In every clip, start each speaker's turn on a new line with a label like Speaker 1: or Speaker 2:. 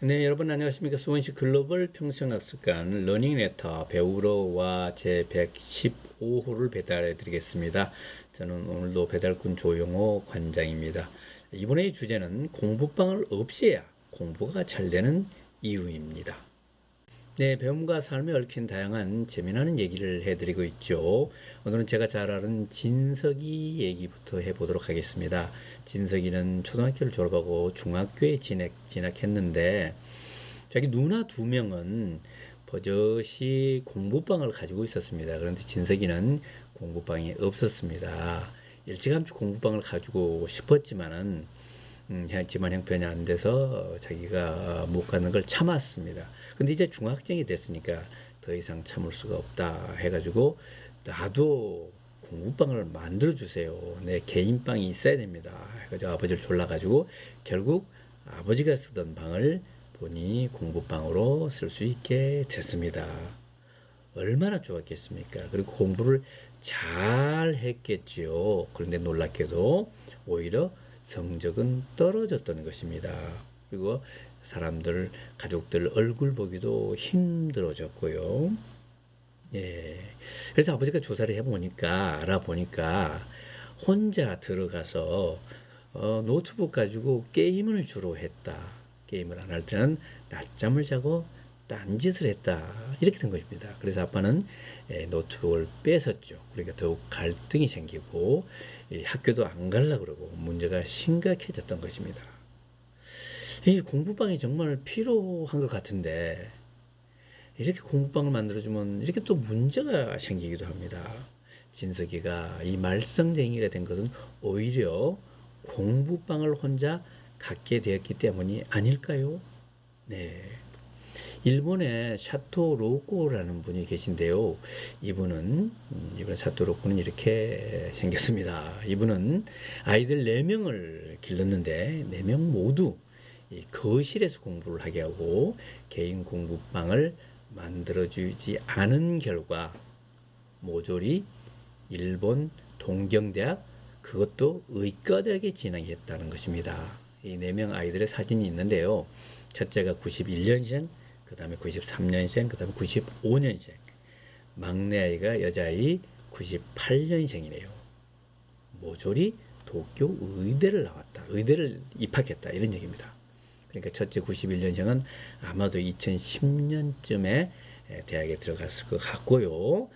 Speaker 1: 네, 여러분 안녕하십니까? 수원시 글로벌 평생학습관 러닝레터 배우러와 제 115호를 배달해 드리겠습니다. 저는 오늘도 배달꾼 조용호 관장입니다. 이번의 주제는 공부방을 없애야 공부가 잘 되는 이유입니다. 네, 배움과 삶에 얽힌 다양한 재미나는 얘기를 해드리고 있죠. 오늘은 제가 잘 아는 진석이 얘기부터 해보도록 하겠습니다. 진석이는 초등학교를 졸업하고 중학교에 진학했는데 자기 누나 두 명은 버젓이 공부방을 가지고 있었습니다. 그런데 진석이는 공부방이 없었습니다. 일찌감치 공부방을 가지고 싶었지만은 하지만 형편이 안 돼서 자기가 못 가는 걸 참았습니다. 근데 이제 중학생이 됐으니까 더 이상 참을 수가 없다 해가지고 나도 공부방을 만들어 주세요. 내 개인 방이 있어야 됩니다. 해가지고 아버지를 졸라가지고 결국 아버지가 쓰던 방을 본인이 공부방으로 쓸 수 있게 됐습니다. 얼마나 좋았겠습니까? 그리고 공부를 잘 했겠지요. 그런데 놀랍게도 오히려 성적은 떨어졌던 것입니다. 그리고 사람들, 가족들 얼굴 보기도 힘들어졌고요. 예. 그래서 아버지가 조사를 해보니까, 알아보니까 혼자 들어가서 노트북 가지고 게임을 주로 했다. 게임을 안 할 때는 낮잠을 자고 딴짓을 했다. 이렇게 된 것입니다. 그래서 아빠는 노트북을 뺏었죠. 그러니까 더욱 갈등이 생기고 학교도 안 가려고 그러고 문제가 심각해졌던 것입니다. 이 공부방이 정말 필요한 것 같은데 이렇게 공부방을 만들어주면 이렇게 또 문제가 생기기도 합니다. 진석이가 이 말썽쟁이가 된 것은 오히려 공부방을 혼자 갖게 되었기 때문이 아닐까요? 네. 일본의 샤토 로코라는 분이 계신데요. 이분은 샤토 로코는 이렇게 생겼습니다. 이분은 아이들 4명을 길렀는데 4명 모두 이 거실에서 공부를 하게 하고 개인 공부방을 만들어주지 않은 결과 모조리 일본 동경대학 그것도 의과대학에 진학했다는 것입니다. 이 4명 아이들의 사진이 있는데요. 첫째가 91년생, 그 다음에 93년생, 그 다음에 95년생. 막내 아이가 여자아이 98년생이네요. 모조리 도쿄 의대를 나왔다. 의대를 입학했다. 이런 얘기입니다. 그러니까 첫째 91년생은 아마도 2010년쯤에 대학에 들어갔을 것 같고요.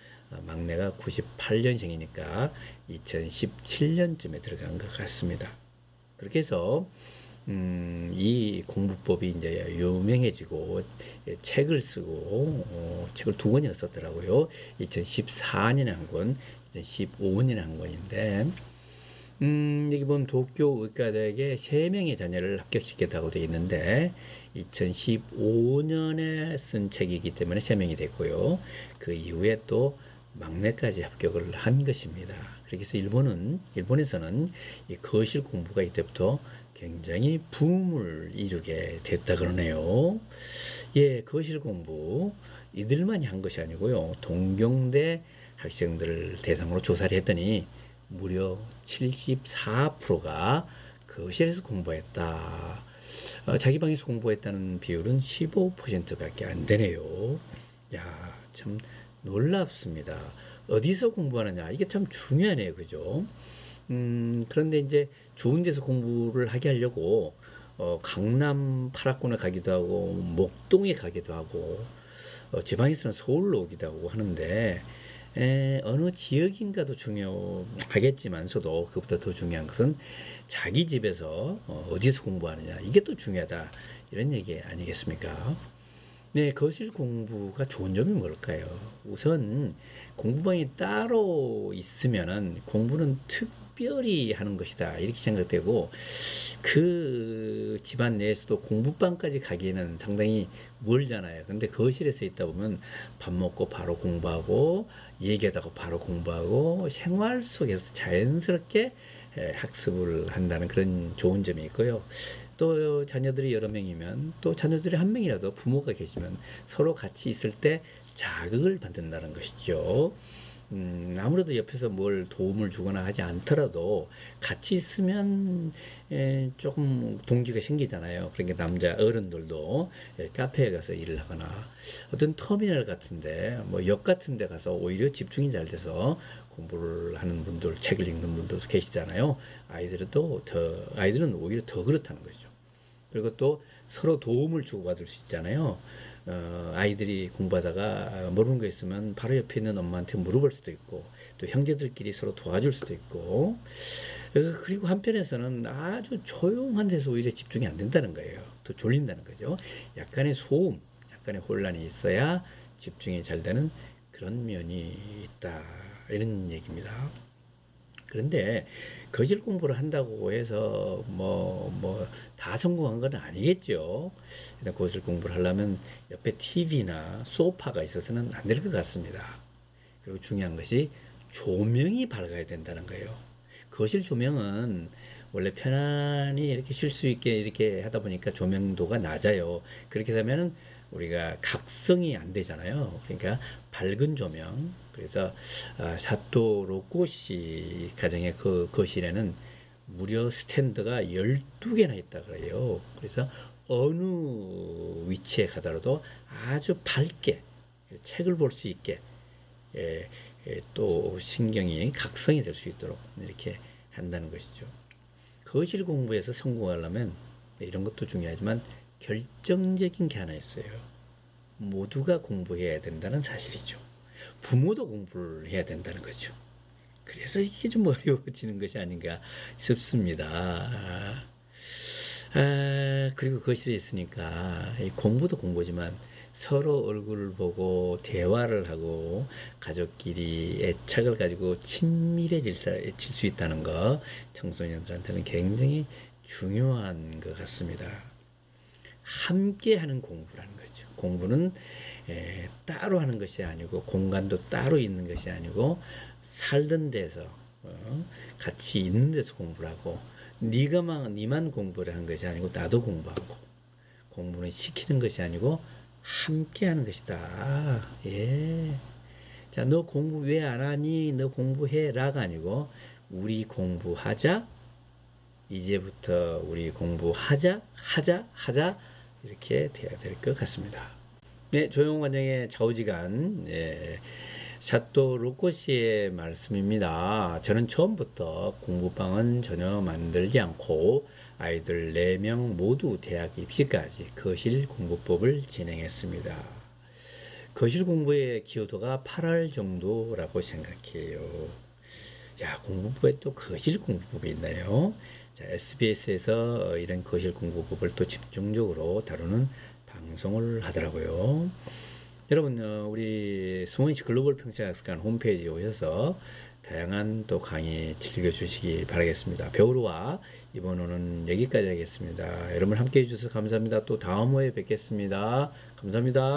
Speaker 1: 막내가 98년생이니까 2017년쯤에 들어간 것 같습니다. 그렇게 해서 이 공부법이 이제 유명해지고 책을 쓰고 책을 2권이나 썼더라고요. 2014년에 한 권, 2015년에 한 권인데 여기 보면 도쿄 의과대학에 3명의 자녀를 합격시켰다고 되어 있는데 2015년에 쓴 책이기 때문에 3명이 됐고요. 그 이후에 또 막내까지 합격을 한 것입니다. 그래서 일본에서는 이 거실 공부가 이때부터 굉장히 붐을 이루게 됐다 그러네요. 예, 거실 공부 이들만이 한 것이 아니고요. 동경대 학생들을 대상으로 조사를 했더니 무려 74%가 거실에서 공부했다. 자기 방에서 공부했다는 비율은 15%밖에 안 되네요. 야, 참 놀랍습니다. 어디서 공부하느냐 이게 참 중요하네요, 그죠? 그런데 이제 좋은 데서 공부를 하게 하려고 강남 8학군에 가기도 하고 목동에 가기도 하고 지방에서는 서울로 오기도 하고 하는데 어느 지역인가도 중요하겠지만서도 그것보다 더 중요한 것은 자기 집에서 어디서 공부하느냐 이게 또 중요하다 이런 얘기 아니겠습니까? 네, 거실 공부가 좋은 점이 뭘까요? 우선 공부방이 따로 있으면은 공부는 특별히 하는 것이다 이렇게 생각되고 그 집안 내에서도 공부방까지 가기에는 상당히 멀잖아요. 근데 거실에서 있다 보면 밥 먹고 바로 공부하고 얘기하다가 바로 공부하고 생활 속에서 자연스럽게 학습을 한다는 그런 좋은 점이 있고요. 또 자녀들이 여러 명이면 또 자녀들이 한 명이라도 부모가 계시면 서로 같이 있을 때 자극을 받는다는 것이죠. 아무래도 옆에서 뭘 도움을 주거나 하지 않더라도 같이 있으면 조금 동기가 생기잖아요. 그러니까 남자 어른들도 카페에 가서 일을 하거나 어떤 터미널 같은데 뭐 역 같은 데 가서 오히려 집중이 잘 돼서 공부를 하는 분들, 책을 읽는 분들도 계시잖아요. 아이들은 오히려 더 그렇다는 거죠. 그리고 또 서로 도움을 주고받을 수 있잖아요. 아이들이 공부하다가 모르는 거 있으면 바로 옆에 있는 엄마한테 물어볼 수도 있고, 또 형제들끼리 서로 도와줄 수도 있고, 그리고 한편에서는 아주 조용한 데서 오히려 집중이 안 된다는 거예요. 더 졸린다는 거죠. 약간의 소음, 약간의 혼란이 있어야 집중이 잘 되는 그런 면이 있다. 이런 얘기입니다. 그런데 거실 공부를 한다고 해서 다 성공한 건 아니겠죠. 일단 거실 공부를 하려면 옆에 TV나 소파가 있어서는 안 될 것 같습니다. 그리고 중요한 것이 조명이 밝아야 된다는 거예요. 거실 조명은 원래 편안히 이렇게 쉴 수 있게 이렇게 하다 보니까 조명도가 낮아요. 그렇게 되면은 우리가 각성이 안 되잖아요. 그러니까 밝은 조명. 그래서 샤또 로꼬시 가정의 그 거실에는 무려 스탠드가 12개나 있다 그래요. 그래서 어느 위치에 가더라도 아주 밝게 책을 볼 수 있게 또 신경이 각성이 될 수 있도록 이렇게 한다는 것이죠. 거실 공부에서 성공하려면 이런 것도 중요하지만 결정적인 게 하나 있어요. 모두가 공부해야 된다는 사실이죠. 부모도 공부를 해야 된다는 거죠. 그래서 이게 좀 어려워지는 것이 아닌가 싶습니다. 그리고 거실에 있으니까 공부도 공부지만 서로 얼굴을 보고 대화를 하고 가족끼리 애착을 가지고 친밀해질 수 있다는 거 청소년들한테는 굉장히 중요한 것 같습니다. 함께 하는 공부라는 거죠. 공부는 따로 하는 것이 아니고 공간도 따로 있는 것이 아니고 살던 데서 같이 있는 데서 공부를 하고 니만 공부를 한 것이 아니고 나도 공부하고 공부는 시키는 것이 아니고 함께 하는 것이다. 예. 자, 너 공부 왜 안 하니? 너 공부해라가 아니고 우리 공부하자. 이제부터 우리 공부하자, 하자 이렇게 돼야 될 것 같습니다. 네, 조용관장의 좌우지간 샤또 루코시의 말씀입니다. 저는 처음부터 공부방은 전혀 만들지 않고 아이들 4명 모두 대학 입시까지 거실 공부법을 진행했습니다. 거실 공부의 기여도가 8할 정도라고 생각해요. 야, 공부법에 또 거실 공부법이 있나요? 자, SBS에서 이런 거실 공부법을 또 집중적으로 다루는 방송을 하더라고요. 여러분, 우리 스모니치 글로벌 평생학습관 홈페이지에 오셔서 다양한 또 강의 즐겨주시기 바라겠습니다. 배우루와 이번 호는 여기까지 하겠습니다. 여러분 함께 해주셔서 감사합니다. 또 다음 호에 뵙겠습니다. 감사합니다.